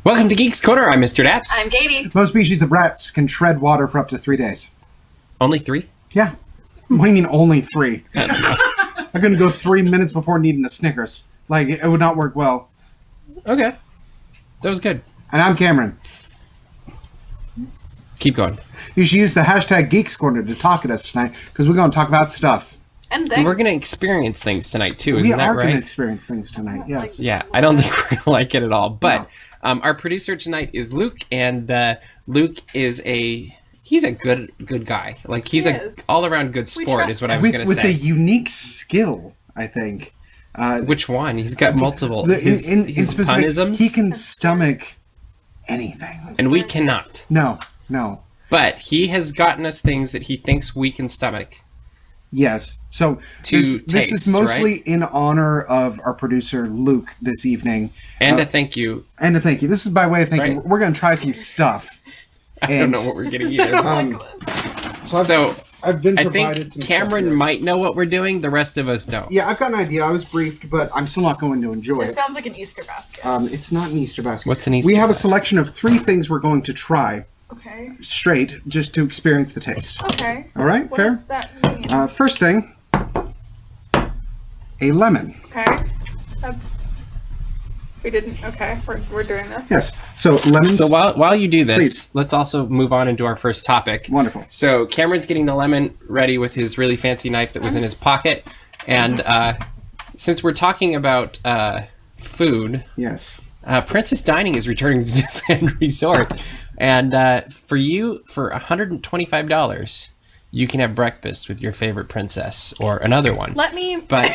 Welcome to Geeks Corner. I'm Mr. Daps. I'm Caitie. Most species of rats can tread water for up to 3 days. Only 3? Yeah. What do you mean only 3? I couldn't go 3 minutes before needing a Snickers. Like, it would not work well. Okay. That was good. And I'm Cameron. Keep going. You should use the hashtag Geeks Corner to talk at us tonight, because we're going to talk about stuff. And things. We're going to experience things tonight, too. Isn't that We are right? going to experience things tonight, yes. Yeah, I don't think we're going to like it at all. But our producer tonight is Luke, and Luke is he's a good guy. Like, he's an all-around good sport, is what I was going to say. With a unique skill, I think. Which one? He's got multiple. In his specific, punisms? he can stomach anything. And we cannot. No. But he has gotten us things that he thinks we can stomach. Yes. So this is mostly in honor of our producer Luke this evening. And a thank you. And a thank you. This is by way of thank you. Right. We're going to try some stuff. I don't know what we're getting either. I've been I provided think some Cameron stuff here. might know what we're doing. The rest of us don't. Yeah, I've got an idea. I was briefed, but I'm still not going to enjoy This it. sounds like an Easter basket. It's not an Easter basket. What's an Easter We have basket? a selection of 3 things we're going to try Okay. straight just to experience the taste. Okay. All right? What Fair? does that mean? First thing, a lemon. Okay. That's... We didn't... Okay. We're doing this. Yes. So lemons. So while you do this, Please. let's also move on into our first topic. Wonderful. So Cameron's getting the lemon ready with his really fancy knife that was in his pocket. And since we're talking about food, Yes. Princess Dining is returning to Disneyland Resort. And for $125, you can have breakfast with your favorite princess or another one. Let me... But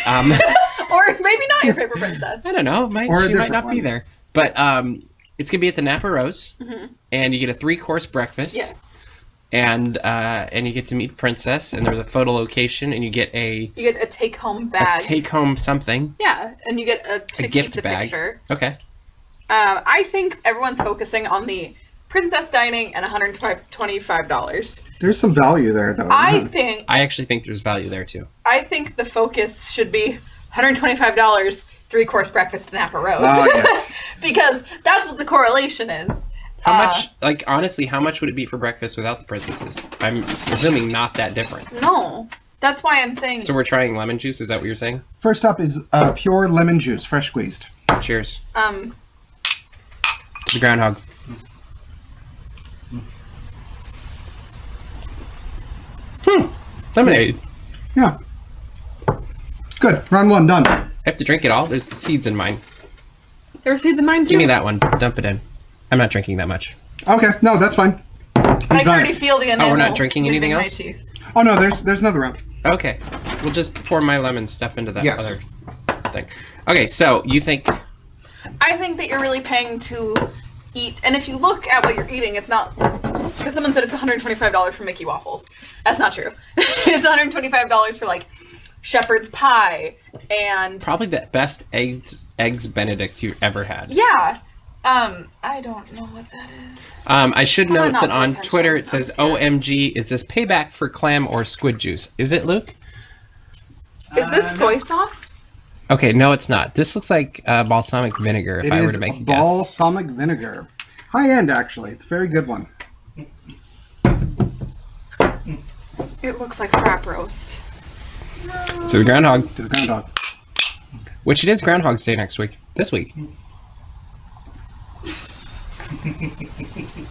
Or maybe not your favorite princess. I don't know. Or a She might different not be one. there. But it's going to be at the Napa Rose. And you get a 3-course breakfast. Yes. And you get to meet Princess. And there's a photo location. And you get a You get a take-home bag. take-home something. Yeah, and you get to A gift keep the bag. picture. Okay. I think everyone's focusing on the Princess Dining and $125. There's some value there, though. I Yeah. think there's value there, too. the focus should be $125, 3-course breakfast in Napa Rose. Ah, yes. Because that's what the correlation is. How much, honestly, how much would it be for breakfast without the princesses? I'm assuming not that different. No. That's why I'm saying... So we're trying lemon juice? Is that what you're saying? First up is pure lemon juice, fresh squeezed. Cheers. Um, To the groundhog. Lemonade. Yeah. Good. Round 1 done. I have to drink it all? There's seeds in mine. there were seeds in mine too. Give me that one. Dump it in. I'm not drinking that much. Okay. No, that's fine. I can done. already feel the enamel. we're not drinking leaving anything my else? teeth. Oh, no, there's another round. Okay. We'll just pour my lemon stuff into that Yes. other thing. Okay, so you think... I think that you're really paying to eat, and if you look at what you're eating, it's not... Because someone said it's $125 for Mickey waffles. That's not true. It's $125 for, like, shepherd's pie, and... Probably the best eggs Benedict you ever had. Yeah. I don't know what that is. I should I'm note not that paying on attention. Twitter it says, I'm scared. OMG, is this payback for clam or squid juice? Is it, Luke? Is this soy sauce? Okay, no, it's not. This looks like balsamic vinegar, if It I were is to make a guess. balsamic vinegar. High end, actually. It's a very good one. It looks like crap roast. So the groundhog, To the groundhog. which it is Groundhog's Day next week. This week.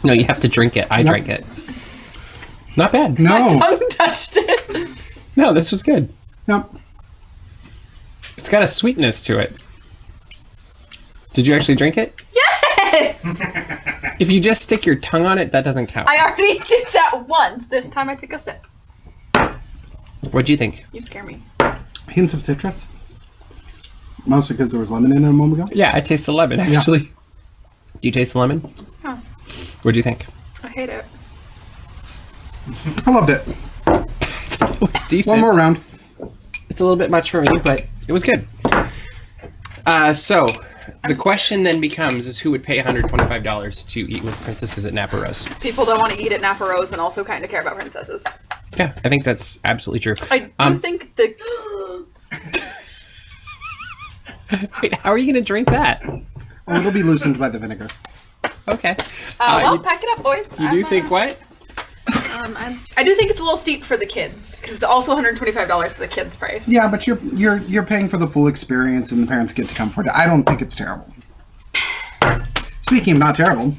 No, you have to drink it. I drank it. Not bad. No. Tongue touched it. No, this was good. Yep. It's got a sweetness to it. Did you actually drink it? Yes! If you just stick your tongue on it, that doesn't count. I already did that once. This time I took a sip. What'd you think? You scare me. Hints of citrus. Mostly because there was lemon in it a moment ago. Yeah, I taste the lemon, actually. Do you taste the lemon? Huh. What'd you think? I hate it. I loved it. It's decent. One more round. It's a little bit much for me, but it was good. So, the question then becomes, is who would pay $125 to eat with princesses at Napa Rose? People that want to eat at Napa Rose and also kind of care about princesses. Yeah, I think that's absolutely true. I do think the... Wait, how are you going to drink that? Oh, it'll be loosened by the vinegar. Okay. Well, pack it up, boys. You do think what? I do think it's a little steep for the kids because it's also $125 for the kids' price. Yeah, but you're paying for the full experience, and the parents get to come for it. I don't think it's terrible. Speaking of not terrible,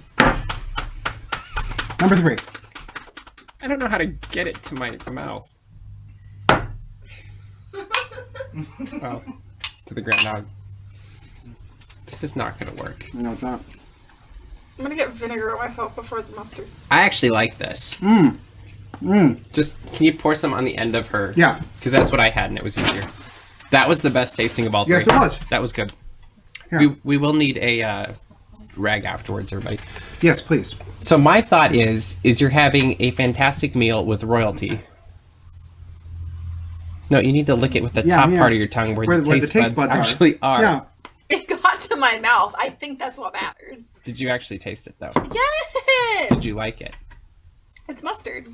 number 3. I don't know how to get it to my mouth. Oh, to the groundhog. This is not going to work. No, it's not. I'm gonna get vinegar on myself before the mustard. I actually like this. Just, can you pour some on the end of her? Yeah. Because that's what I had, and it was easier. That was the best tasting of all 3. Yes, it was. That was good. Here. We will need a rag afterwards, everybody. Yes, please. So my thought is you're having a fantastic meal with royalty. No, you need to lick it with the top part of your tongue where the taste buds actually are. Yeah. It got to my mouth. I think that's what matters. Did you actually taste it, though? Yes! Did you like it? It's mustard.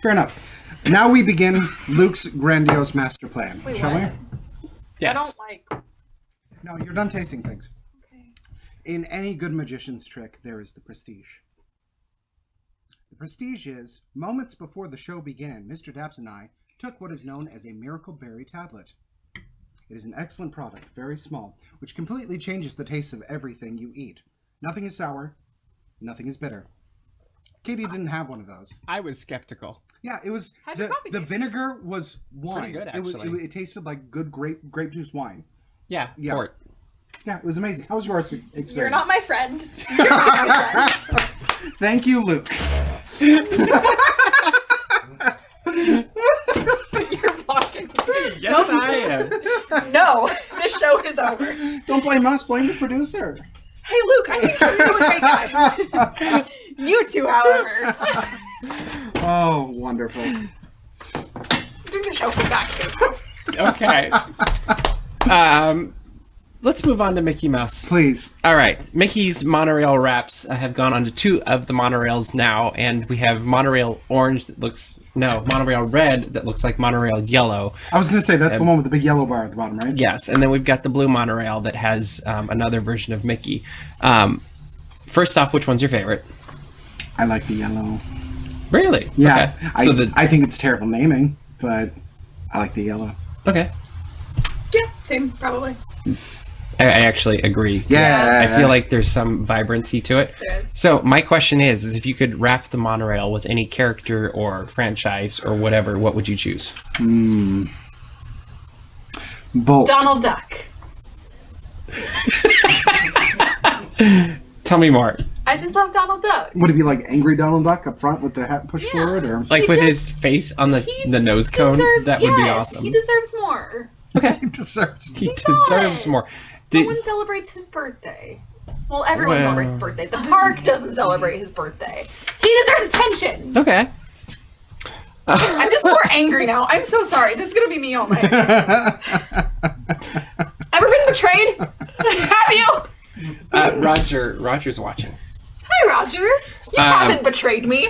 Fair enough. Now we begin Luke's grandiose master plan. Wait, shall what? we? Yes. I don't like... No, you're done tasting things. Okay. In any good magician's trick, there is the prestige. The prestige is, moments before the show began, Mr. Daps and I took what is known as a miracle berry tablet. It is an excellent product, very small, which completely changes the taste of everything you eat. Nothing is sour, nothing is bitter. Caitie didn't have one of those. I was skeptical. Yeah, it was How'd your coffee the taste? vinegar was wine. Pretty good, It was actually. it tasted like good grape juice wine. Yeah, Yeah. port. Yeah, it was amazing. How was your experience? You're not my friend. You're not my friend. Thank you, Luke. You're blocking me. Yes, I am. No, this show is over. Don't blame us, blame the producer. Hey, Luke, I think you're still a great guy. You two, however. Oh, wonderful. Bring the show from back here. Okay. Let's move on to Mickey Mouse. Please. All right. Mickey's monorail wraps have gone onto 2 of the monorails now, and we have monorail orange that looks... No, monorail red that looks like monorail yellow. I was going to say, that's the one with the big yellow bar at the bottom, right? Yes, and then we've got the blue monorail that has another version of Mickey. First off, which one's your favorite? I like the yellow. Really? Yeah. Okay. So I think it's terrible naming, but I like the yellow. Okay. Yeah, same, probably. I actually agree. Yeah. I feel like there's some vibrancy to it. There is. So my question is if you could wrap the monorail with any character or franchise or whatever, what would you choose? Bolt. Donald Duck. Tell me more. I just love Donald Duck. Would it be like angry Donald Duck up front with the hat pushed forward? Or Like He with just- his face on the nose cone? Deserves, That would be yes, awesome. he deserves more. Okay. he deserves He deserves more. No one celebrates his birthday. Well, everyone Well. celebrates his birthday. The park doesn't celebrate his birthday. He deserves attention. Okay. I'm just more angry now. I'm so sorry. This is gonna be me all night. Ever been betrayed? Have you? Roger's watching. Hi, Roger. You haven't betrayed me.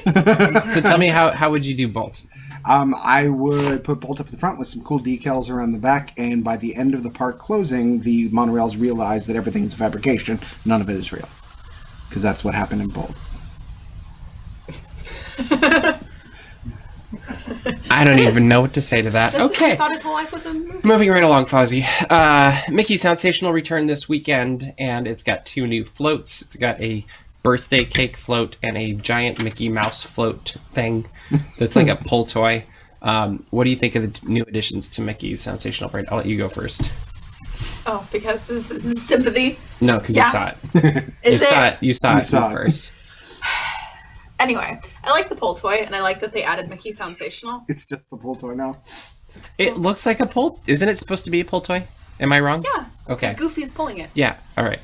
So tell me, how would you do Bolt? I would put Bolt up at the front with some cool decals around the back, and by the end of the park closing, the monorails realize that everything's a fabrication. None of it is real. Because that's what happened in Bolt. I don't even know what to say to that. Okay. I thought his whole life was a movie. Moving right along, Fozzie. Mickey's Sensational returned this weekend, and it's got 2 new floats. It's got a birthday cake float and a giant Mickey Mouse float thing that's like a pull toy. What do you think of the new additions to Mickey's Sensational Parade? I'll let you go first. Oh, because this is sympathy. No, because Yeah. you saw it. Is it? You saw it first. Anyway, I like the pull toy, and I like that they added Mickey Sensational. It's just the pull toy now. It looks like a pull. Isn't it supposed to be a pull toy? Am I wrong? Yeah. Okay. Because Goofy is pulling it. Yeah. All right.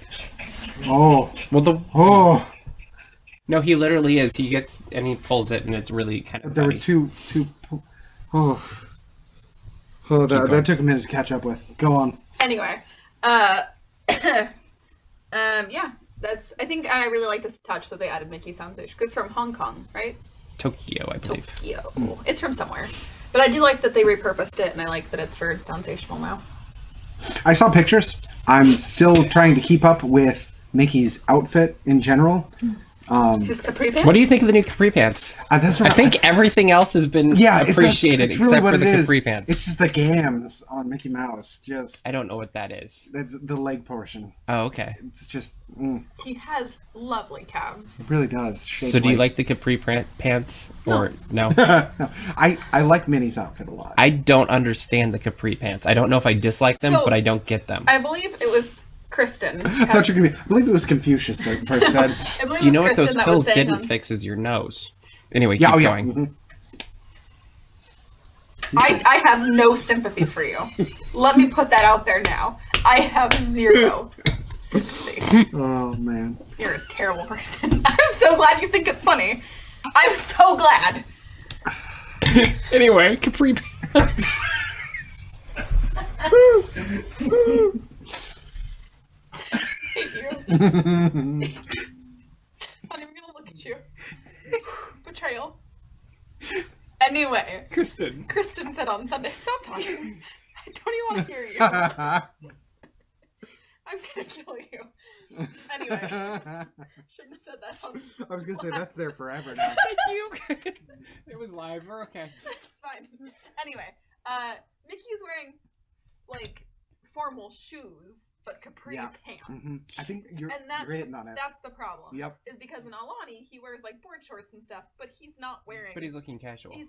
Oh. Well, Oh. no, he literally is. He gets and he pulls it, and it's really kind of There funny. were two. Oh. Oh, that took a minute to catch up with. Go on. Anyway, yeah, I think I really like this touch that they added Mickey Sensational. It's from Hong Kong, right? Tokyo, I believe. Tokyo. It's from somewhere. But I do like that they repurposed it, and I like that it's for Sensational now. I saw pictures. I'm still trying to keep up with Mickey's outfit in general. His capri pants? What do you think of the new capri pants? That's what I think everything else has been appreciated it's really except what for the it is. capri pants. It's just the gams on Mickey Mouse. I don't know what that is. That's the leg portion. Oh, okay. It's just He has lovely calves. it really does. So do you like the capri pants or no? I like Minnie's outfit a lot. I don't understand the capri pants. I don't know if I dislike them, So, but I don't get them. I believe it was Kristen. I thought you were gonna be. I believe it was Confucius that first said. I believe it You was know what Kristen those that was pills saying didn't them. fix is your nose. Anyway, keep Yeah, going. Mhm. I have no sympathy for you. Let me put that out there now. I have zero sympathy. Oh man. You're a terrible person. I'm so glad you think it's funny. I'm so glad. Anyway, capri pants. Hate you. I'm not even gonna look at you. Betrayal. Anyway, Kristen. Kristen said on Sunday, stop talking. I don't even want to hear you. I'm gonna kill you. Anyway, shouldn't have said that on. I was gonna say that's there forever now. Thank you. It was live. We're okay. It's fine. Anyway, Mickey's wearing like formal shoes, but capri Yeah. pants. Mhm. I think you're hitting on it. That's the problem. Yep. Is because in Alani he wears like board shorts and stuff, but he's not wearing. But he's looking casual. He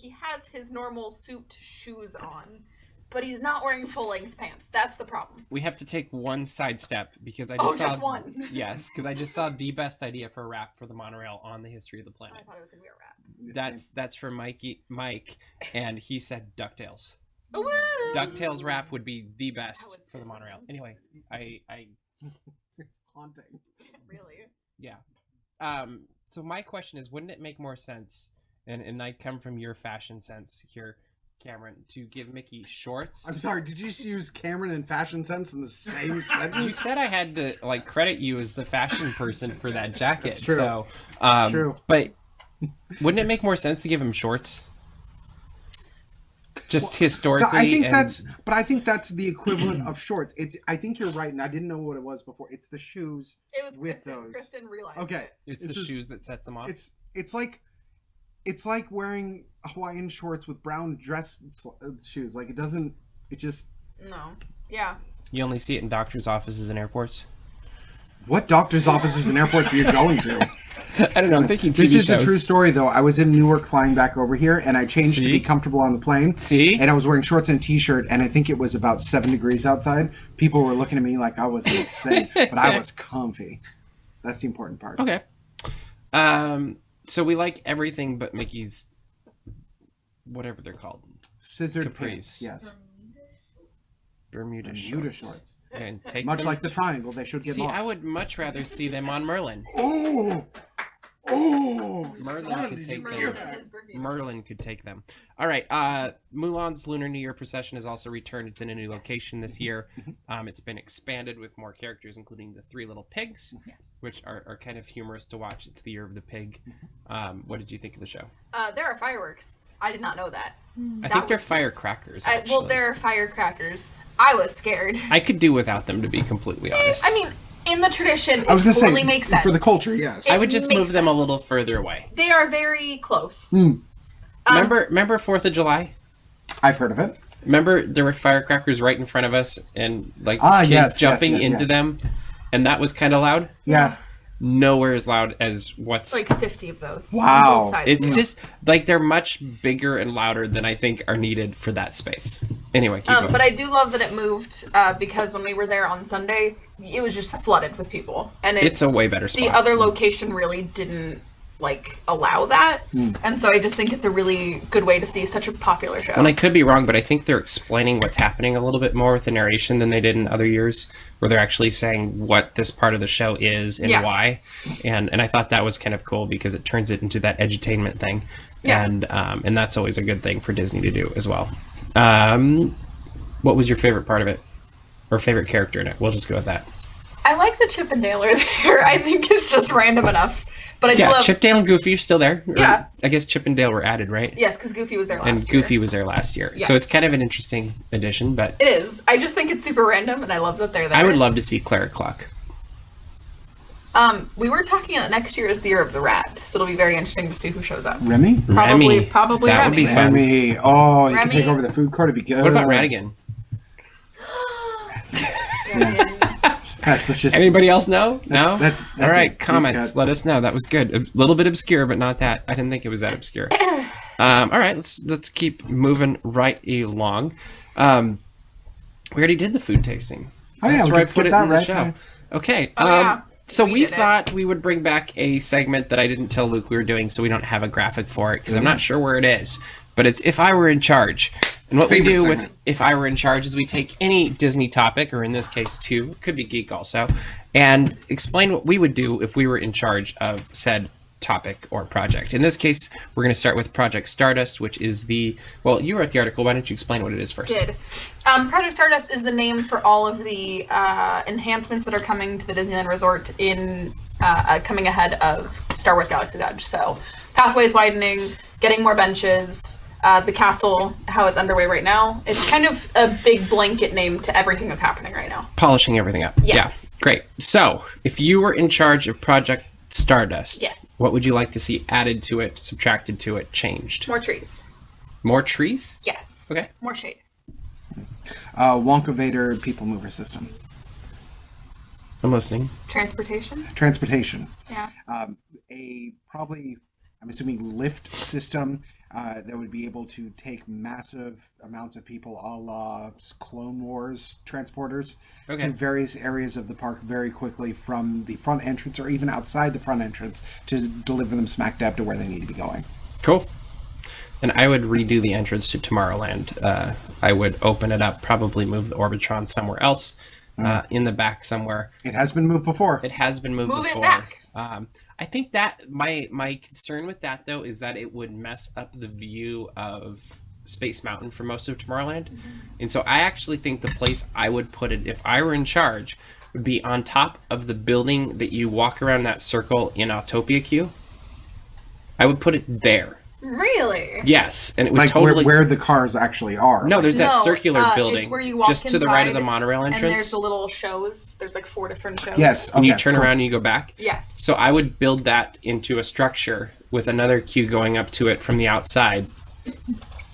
has his normal suit shoes on, but he's not wearing full length pants. That's the problem. We have to take one sidestep because I just saw. Just one. Yes, because I just saw the best idea for a rap for the monorail on the history of the planet. I thought it was gonna be a rap. That's for Mike, and he said DuckTales. Woo! DuckTales rap would be the best was for the monorail. dissonant. Anyway, I It's haunting. Really? yeah. So my question is, wouldn't it make more sense, and I come from your fashion sense here, Cameron, to give Mickey shorts? I'm sorry. Did you just use Cameron and fashion sense in the same sentence? You said I had to like credit you as the fashion person for that jacket. That's true. So, That's true. But wouldn't it make more sense to give him shorts? Just historically, I think and... I think that's the equivalent of shorts. I think you're right, and I didn't know what it was before. It's the shoes. It was With Kristen. those. Kristen realized Okay. it. It's the shoes that sets them off. It's like wearing Hawaiian shorts with brown dress shoes. Like it just. No. Yeah. You only see it in doctors' offices and airports. What doctor's offices and airports are you going to? I don't know. I'm thinking TV This is shows. a true story, though. I was in Newark flying back over here, and I changed to be comfortable on the plane. See? And I was wearing shorts and a t-shirt, and I think it was about 7 degrees outside. People were looking at me like I was insane, but I was comfy. That's the important part. Okay. So we like everything but Mickey's, whatever they're called, Scissored Capris. pants, yes. Bermuda Bermuda shorts. shorts. And take Much them. like the triangle, they should get See, lost. I would much rather see them on Merlin. Oh! Oh! Merlin son, could did take you them. hear Merlin and that? his Bermuda. Merlin could take them. All right. Mulan's Lunar New Year procession has also returned. It's in a new location this year. It's been expanded with more characters, including the 3 little pigs, Yes. which are kind of humorous to watch. It's the year of the pig. What did you think of the show? There are fireworks. I did not know that. I think they're firecrackers. Well, Actually. there are firecrackers. I was scared. I could do without them, to be completely honest. I mean, in the tradition, I was it going to totally say, makes sense. for the culture, yes. I would just makes move them a sense. little further away. They are very close. Remember 4th of July? I've heard of it. Remember there were firecrackers right in front of us and like kids yes, jumping yes, into yes. them, and that was kind of loud. Yeah. Nowhere as loud as what's Like 50 of those. Wow. on both sides. it's just like they're much bigger and louder than I think are needed for that space. Anyway, keep going. But I do love that it moved because when we were there on Sunday, it was just flooded with people, and It's a way better spot. the other location really didn't like allow that, and so I just think it's a really good way to see such a popular show. And I could be wrong, but I think they're explaining what's happening a little bit more with the narration than they did in other years, where they're actually saying what this part of the show is and Yeah. why. And I thought that was kind of cool because it turns it into that edutainment thing. Yeah. And that's always a good thing for Disney to do as well. What was your favorite part of it? Or favorite character in it? We'll just go with that. I like the Chip and Dale are there. I think it's just random enough But I do love... Chip, Dale, and Goofy are still there. Yeah. I guess Chip and Dale were added, right? Yes, because Goofy was there last year. And Goofy was there last year. Yes. So it's kind of an interesting addition, but... It is. I just think it's super random, and I love that they're there. I would love to see Clara Cluck. We were talking that next year is the year of the rat, so it'll be very interesting to see who shows up. Remy? Probably That Remy. would be fun. Remy. Oh, you can Remy. take over the food court. It'd be good. What about Radigan? Yes, let's just... Anybody else know? No? that's All a right, deep comments. cut. Let us know. That was good. A little bit obscure, but not that. I didn't think it was that obscure. All right, let's keep moving right along. We already did the food tasting. Oh, yeah, That's we where I could skip put it that, in the right? show. Yeah. Okay. Oh, yeah. So We we did it. thought we would bring back a segment that I didn't tell Luke we were doing, so we don't have a graphic for it because I'm not sure where it is. But it's If I Were in Charge. And what Favorite we do segment. with If I Were in Charge is we take any Disney topic, or in this case two, it could be geek also, and explain what we would do if we were in charge of said topic or project. In this case, we're going to start with Project Stardust, which is well, you wrote the article. Why don't you explain what it is first? Did. Project Stardust is the name for all of the enhancements that are coming to the Disneyland Resort in coming ahead of Star Wars Galaxy's Edge. So, pathways widening, getting more benches, the castle, how it's underway right now. It's kind of a big blanket name to everything that's happening right now. Polishing everything up. Yes. Yeah, great. So, if you were in charge of Project Stardust, Yes. what would you like to see added to it, subtracted to it, changed? More trees. More trees? Yes. Okay. More shade. Wonka Vader people mover system. I'm listening. Transportation. Transportation. Yeah. Probably, I'm assuming, lift system that would be able to take massive amounts of people, a la Clone Wars transporters, Okay. to various areas of the park very quickly from the front entrance or even outside the front entrance to deliver them smack dab to where they need to be going. Cool. And I would redo the entrance to Tomorrowland. I would open it up, probably move the Orbitron somewhere else, in the back somewhere. It has been moved before. It has been moved Move it before. back. I think that my concern with that, though, is that it would mess up the view of Space Mountain for most of Tomorrowland. And so I actually think the place I would put it, if I were in charge, would be on top of the building that you walk around that circle in Autopia Queue. I would put it there. Really? Yes, and it would Like totally... where the cars actually are. No, there's that No, circular building it's where you walk just to the right of the inside, monorail And there's entrance. the little shows. There's like 4 different shows. Yes. And you okay, turn cool. around and you go back. Yes. So I would build that into a structure with another queue going up to it from the outside.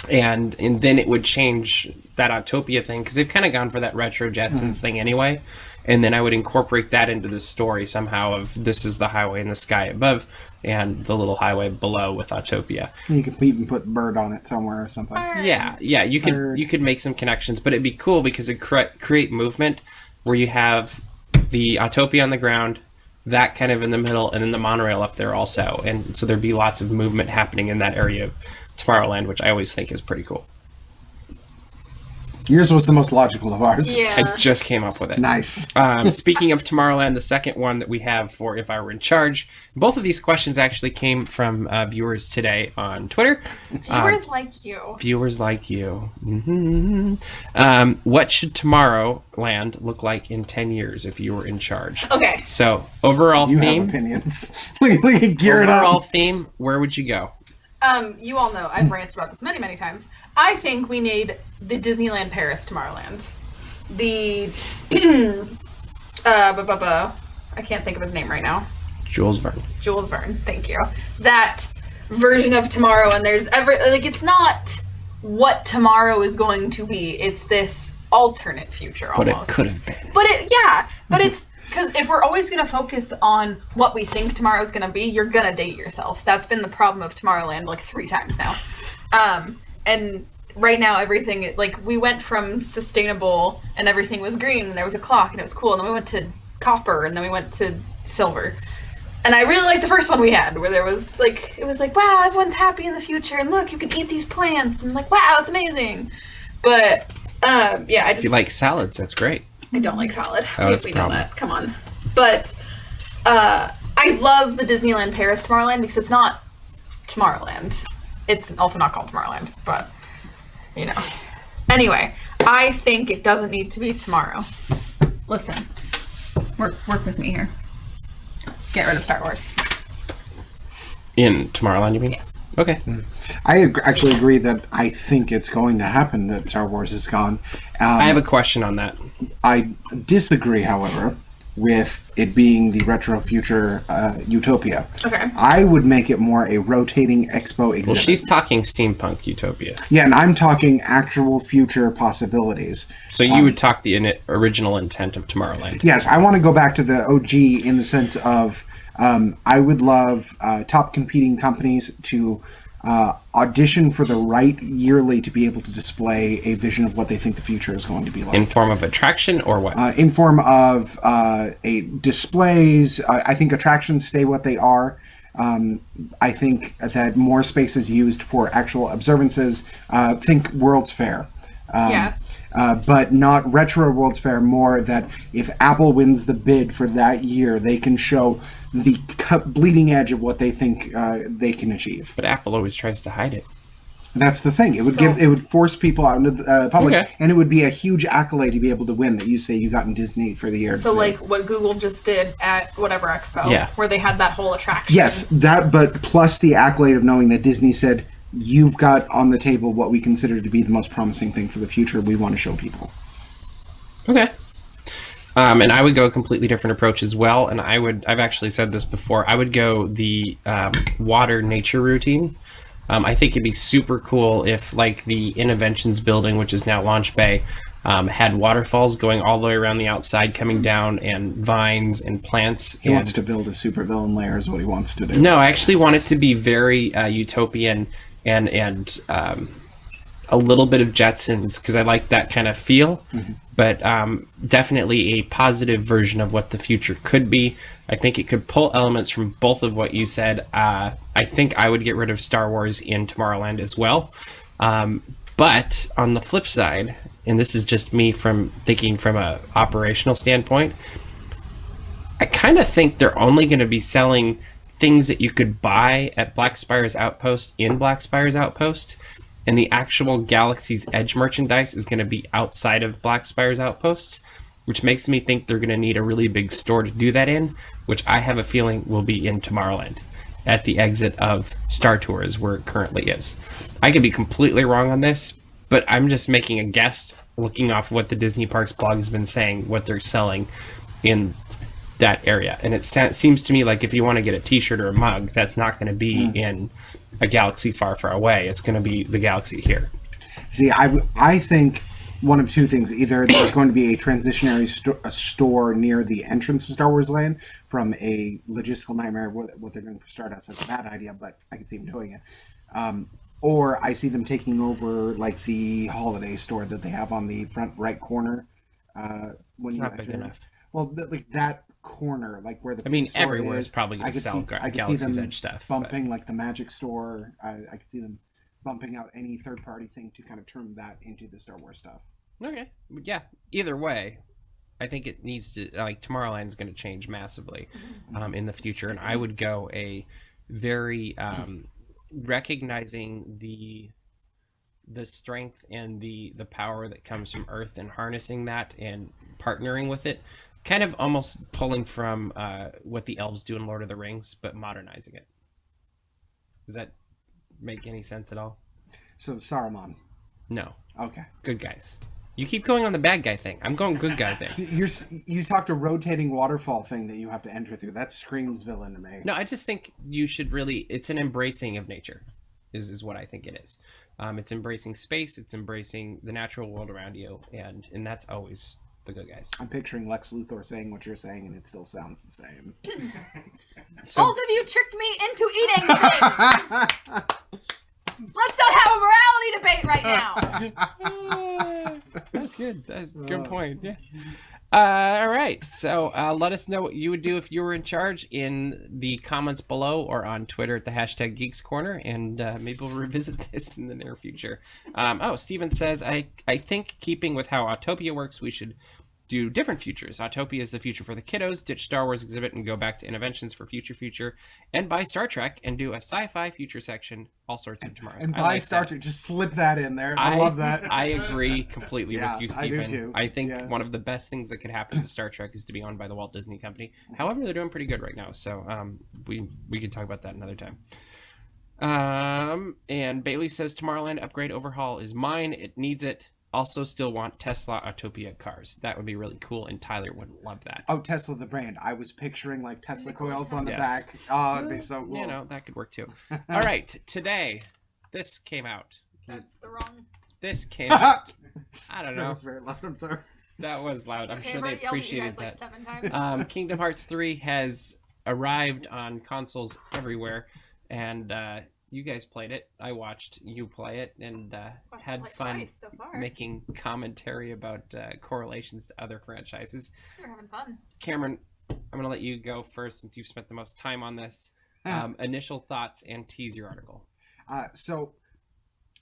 And then it would change that Autopia thing, because they've kind of gone for that retro Jetsons thing anyway. And then I would incorporate that into the story somehow of this is the highway in the sky above and the little highway below with Autopia. You could even put bird on it somewhere or something. Yeah, you could make some connections, but it'd be cool because it create movement where you have the Autopia on the ground, that kind of in the middle, and then the monorail up there also. And so there'd be lots of movement happening in that area of Tomorrowland, which I always think is pretty cool. Yours was the most logical of ours. Yeah. I just came up with it. Nice. Speaking of Tomorrowland, the second one that we have for If I Were in Charge, both of these questions actually came from viewers today on Twitter. Viewers like you. Viewers like you. What should Tomorrowland look like in 10 years if you were in charge? Okay. So, overall You theme. have opinions. look at gear it Overall up. theme, where would you go? You all know I've ranted about this many, many times. I think we need the Disneyland Paris Tomorrowland. The I can't think of his name right now. Jules Verne. Jules Verne, thank you. That version of tomorrow, and there's it's not what tomorrow is going to be. It's this alternate future But almost. it could have been. But it's because if we're always going to focus on what we think tomorrow's going to be, you're going to date yourself. That's been the problem of Tomorrowland like 3 times now. And right now everything, like, we went from sustainable and everything was green and there was a clock and it was cool, and then we went to copper and then we went to silver. And I really liked the first one we had, where there was like, it was like, wow, everyone's happy in the future, and look, you can eat these plants, and like, wow, it's amazing. But yeah, I If you like salads, that's great. I don't like salad. Oh, that's we a know problem. that. Come on. But I love the Disneyland Paris Tomorrowland because it's not Tomorrowland. It's also not called Tomorrowland, but you know. Anyway, I think it doesn't need to be tomorrow. Listen, work with me here. Get rid of Star Wars. In Tomorrowland, you mean? Yes. Okay. I actually agree that I think it's going to happen that Star Wars is gone. I have a question on that. I disagree, however, with it being the retro future utopia. Okay. I would make it more a rotating expo exhibit. Well, she's talking steampunk utopia. Yeah, and I'm talking actual future possibilities. So you would talk the original intent of Tomorrowland. Yes, I want to go back to the OG in the sense of I would love top competing companies to audition for the right yearly to be able to display a vision of what they think the future is going to be like. In form of attraction or what? In form of displays. I think attractions stay what they are. I think that more space is used for actual observances. Think World's Fair. Yes. But not retro World's Fair, more that if Apple wins the bid for that year, they can show the bleeding edge of what they think they can achieve. But Apple always tries to hide it. That's the thing. It would force people out into the public, and it would be a huge accolade to be able to win that you say you got in Disney for the year. So like what Google just did at whatever expo, where they had that whole attraction. Yes, that, but plus the accolade of knowing that Disney said, you've got on the table what we consider to be the most promising thing for the future we want to show people. Okay. And I would go a completely different approach as well. And I've actually said this before, I would go the water nature routine. I think it'd be super cool if, like, the Innoventions building, which is now Launch Bay, had waterfalls going all the way around the outside, coming down, and vines and plants. He wants to build a supervillain lair is what he wants to do. No, I actually want it to be very utopian and a little bit of Jetsons, because I like that kind of feel. Mm-hmm. But definitely a positive version of what the future could be. I think it could pull elements from both of what you said. I think I would get rid of Star Wars in Tomorrowland as well. But on the flip side, and this is just me thinking from a operational standpoint, I kind of think they're only going to be selling things that you could buy at Black Spire's Outpost in Black Spire's Outpost. And the actual Galaxy's Edge merchandise is going to be outside of Black Spire's Outposts, which makes me think they're going to need a really big store to do that in, which I have a feeling will be in Tomorrowland, at the exit of Star Tours, where it currently is. I could be completely wrong on this, but I'm just making a guess, looking off what the Disney Parks blog has been saying, what they're selling in that area. And it seems to me like if you want to get a t-shirt or a mug, that's not going to be in a galaxy far, far away. It's going to be the galaxy here. See, I think one of two things. Either there's going to be a transitionary store near the entrance of Star Wars Land from a logistical nightmare. What they're doing for Stardust, that's a bad idea, but I could see them doing it. Or I see them taking over like the holiday store that they have on the front right corner. It's not big enough. Well, like that corner, like where the everywhere is probably going to sell Galaxy's Edge stuff. Bumping like the Magic Store. I could see them bumping out any third-party thing to kind of turn that into the Star Wars stuff. Okay, yeah. Either way, I think it needs to, like, Tomorrowland is going to change massively in the future, and I would go a very recognizing the strength and the power that comes from Earth and harnessing that and partnering with it. Kind of almost pulling from what the elves do in Lord of the Rings, but modernizing it. Does that make any sense at all? So Saruman. No. Okay. Good guys. You keep going on the bad guy thing. I'm going good guy thing. You talked a rotating waterfall thing that you have to enter through. That screams villain to me. No, I just think you should really... It's an embracing of nature, is what I think it is. It's embracing space. It's embracing the natural world around you, and that's always... the good guys. I'm picturing Lex Luthor saying what you're saying, and it still sounds the same. So, both of you tricked me into eating things. Let's not have a morality debate right now. That's good. That's a good point. Yeah. All right. So let us know what you would do if you were in charge in the comments below or on Twitter at the hashtag Geeks Corner, and maybe we'll revisit this in the near future. Steven says, I think keeping with how Autopia works, we should do different futures. Autopia is the future for the kiddos. Ditch Star Wars exhibit and go back to Innoventions for future, and buy Star Trek and do a sci-fi future section. All sorts of tomorrows. And buy Star Trek. Just slip that in there. I love that. I agree completely with you, Stephen. I do too. I think one of the best things that could happen to Star Trek is to be owned by the Walt Disney Company. However, they're doing pretty good right now. So we could talk about that another time. And Bailey says Tomorrowland upgrade overhaul is mine. It needs it. Also, still want Tesla Autopia cars. That would be really cool, and Tyler would love that. Oh, Tesla the brand. I was picturing like Tesla coils on the back. Oh, it'd be so cool. You know, that could work too. All right, today, this came out. That's the wrong. This came out. I don't know. That was very loud. I'm sorry. That was loud. I'm Okay, sure I've they already yelled at you appreciated guys that. like 7 times. Kingdom Hearts 3 has arrived on consoles everywhere, and you guys played it. I watched you play it, and had like fun twice so far. making commentary about correlations to other franchises. You're having fun. Cameron, I'm going to let you go first since you've spent the most time on this. Initial thoughts and tease your article. So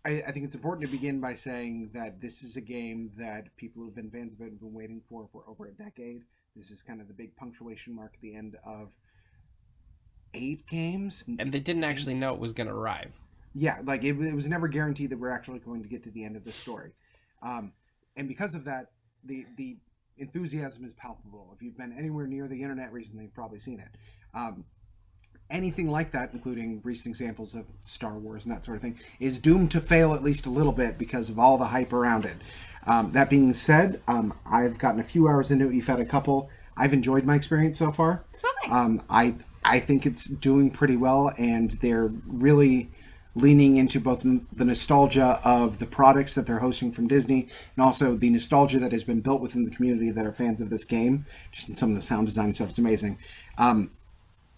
I think it's important to begin by saying that this is a game that people who've been fans of it have been waiting for over a decade. This is kind of the big punctuation mark at the end of 8 games. And they didn't actually know it was going to arrive. Yeah, like it was never guaranteed that we're actually going to get to the end of the story. And because of that, the enthusiasm is palpable. If you've been anywhere near the internet recently, you've probably seen it. Anything like that, including recent examples of Star Wars and that sort of thing, is doomed to fail at least a little bit because of all the hype around it. That being said, I've gotten a few hours into it. You've had a couple. I've enjoyed my experience so far. It's fine. I think it's doing pretty well, and they're really leaning into both the nostalgia of the products that they're hosting from Disney and also the nostalgia that has been built within the community that are fans of this game. Just in some of the sound design stuff, it's amazing.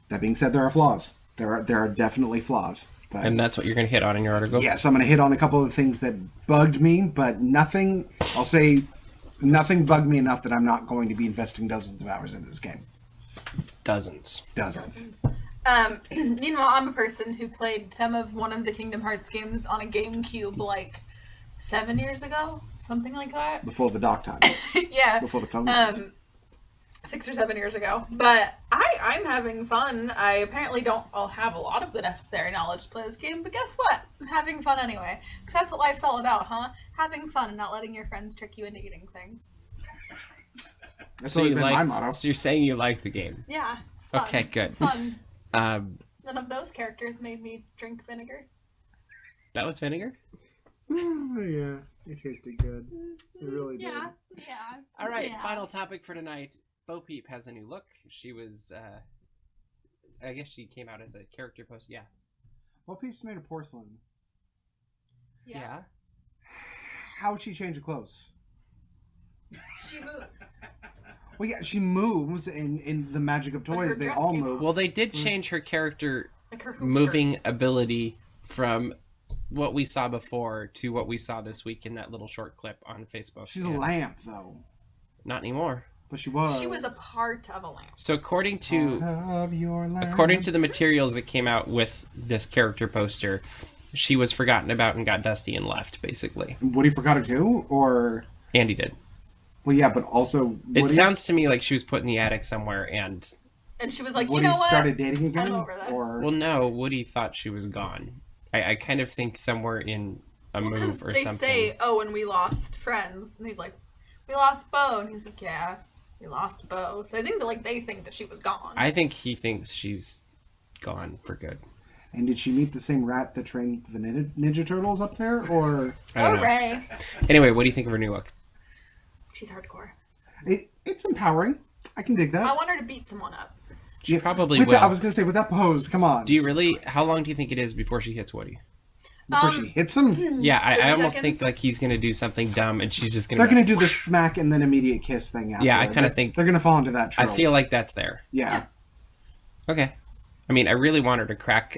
That being said, there are flaws. There are definitely flaws. But And that's what you're going to hit on in your article? yes, I'm going to hit on a couple of the things that bugged me, but nothing bugged me enough that I'm not going to be investing dozens of hours into this game. Dozens. Meanwhile, I'm a person who played one of the Kingdom Hearts games on a GameCube like 7 years ago, something like that. Before the dock time. Yeah. Before the Cone 6 or 7 years ago. But I'm having fun. I apparently don't all have a lot of the necessary knowledge to play this game, but guess what? I'm having fun anyway. Because that's what life's all about, huh? Having fun and not letting your friends trick you into eating things. That's So, always been my motto. so you're saying you like the game? Yeah, it's fun. Okay, good. It's fun. Um, None of those characters made me drink vinegar. that was vinegar? Yeah, it tasted good. It really did. Yeah. All right, Yeah. final topic for tonight. Bo Peep has a new look. She was, I guess she came out as a character post. Yeah. Well, Peep's made of porcelain. Yeah. How'd she change her clothes? She moves. Well, yeah, she moves in the magic of But her toys. They dress all came move. Well, they did change her character Like her hoop moving ability from what we saw before to what we saw this week in that little short clip on Facebook. She's a lamp, though. Not anymore. But she was. skirt. She was a part of a lamp. So according to Of your lamp. according to the materials that came out with this character poster, she was forgotten about and got dusty and left, basically. Woody forgot her too, or Andy did. well, yeah, but also It Woody, sounds to me like she was put in the attic somewhere, and And she was like, Woody you know what? started dating again, I'm over this. or well, no, Woody thought she was gone. I kind of think somewhere in a Because move or they something. say, oh, and we lost friends. And he's like, we lost Bo. And he's like, yeah, we lost Bo. So I think that they think that she was gone. I think he thinks she's gone for good. and did she meet the same rat that trained the Ninja Turtles up there, or I don't know. Hooray. Anyway, what do you think of her new look? She's hardcore. it's empowering. I can dig I that. want her to beat someone up. She probably With will. that, I was gonna say with that pose. Come on. Do you really? How long do you think it is before she hits Woody? Before she hits him? Yeah, I 30 almost seconds? think he's gonna do something dumb, and she's just gonna. They're gonna do the smack and then immediate kiss thing after. Yeah, I kinda think- they're gonna fall into that I trope. feel like that's there. Yeah. Okay. I mean, I really want her to crack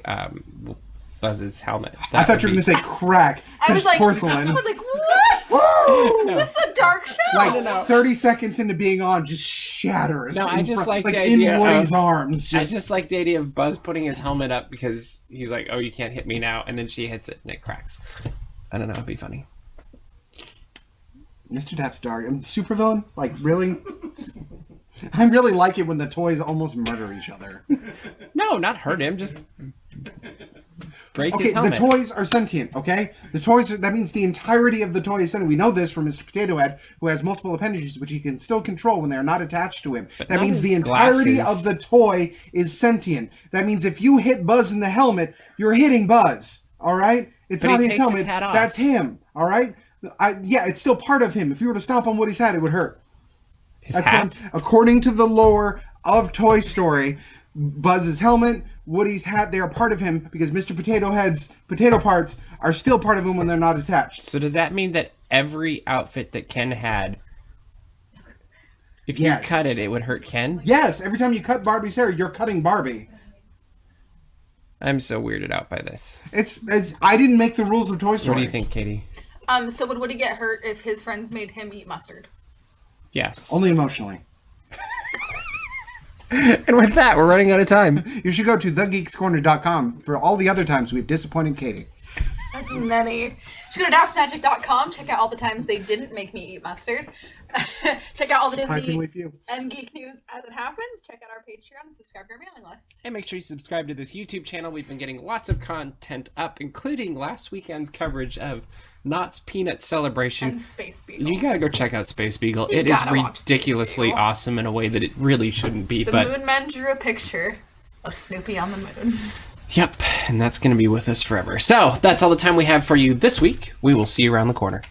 Buzz's helmet. I thought you were gonna say crack. I was like, porcelain. I was like, what? Woo! This is a dark show. Like 30 seconds into being on, just shatters. No, I in just front- like the in idea Woody's of- arms. I Just just like the idea of Buzz putting his helmet up because he's like, "Oh, you can't hit me now," and then she hits it and it cracks. I don't know. It'd be funny. Mr. Daps Dark. Supervillain? Like really? I really like it when the toys almost murder each other. No, not hurt him. Just break Okay, his the helmet. toys are sentient, okay? The toys that means the entirety of the toy is sentient. We know this from Mr. Potato Head, who has multiple appendages which he can still control when they are not attached to him. That not means his the entirety glasses. of the toy is sentient. That means if you hit Buzz in the helmet, you're hitting Buzz, all right? It's But not he his takes his helmet. hat off. That's him, all right? Yeah, it's still part of him. If you were to stomp on Woody's hat, it would hurt. His That's hat? according to the lore of Toy Story, Buzz's helmet, Woody's hat, they are part of him because Mr. Potato Head's potato parts are still part of him when they're not attached. So does that mean that every outfit that Ken had, if you Yes. cut it, it would hurt Ken? Yes, every time you cut Barbie's hair, you're cutting Barbie. I'm so weirded out by this. It's I didn't make the rules of Toy Story. What do you think, Katie? So would Woody get hurt if his friends made him eat mustard? Yes. Only emotionally. And with that, we're running out of time. You should go to thegeekscorner.com for all the other times we've disappointed Katie. That's many. You should go to dapsmagic.com, check out all the times they didn't make me eat mustard. Check out all the Surprisingly Disney few. and geek news as it happens. Check out our Patreon and subscribe to our mailing list. And make sure you subscribe to this YouTube channel. We've been getting lots of content up, including last weekend's coverage of Knott's Peanut Celebration. And Space Beagle. You gotta go check out Space Beagle. You It is gotta watch Space ridiculously Beagle. awesome in a way that it really shouldn't be. The but Moon Man drew a picture of Snoopy on the moon. Yep, and that's gonna be with us forever. So that's all the time we have for you this week. We will see you around the corner.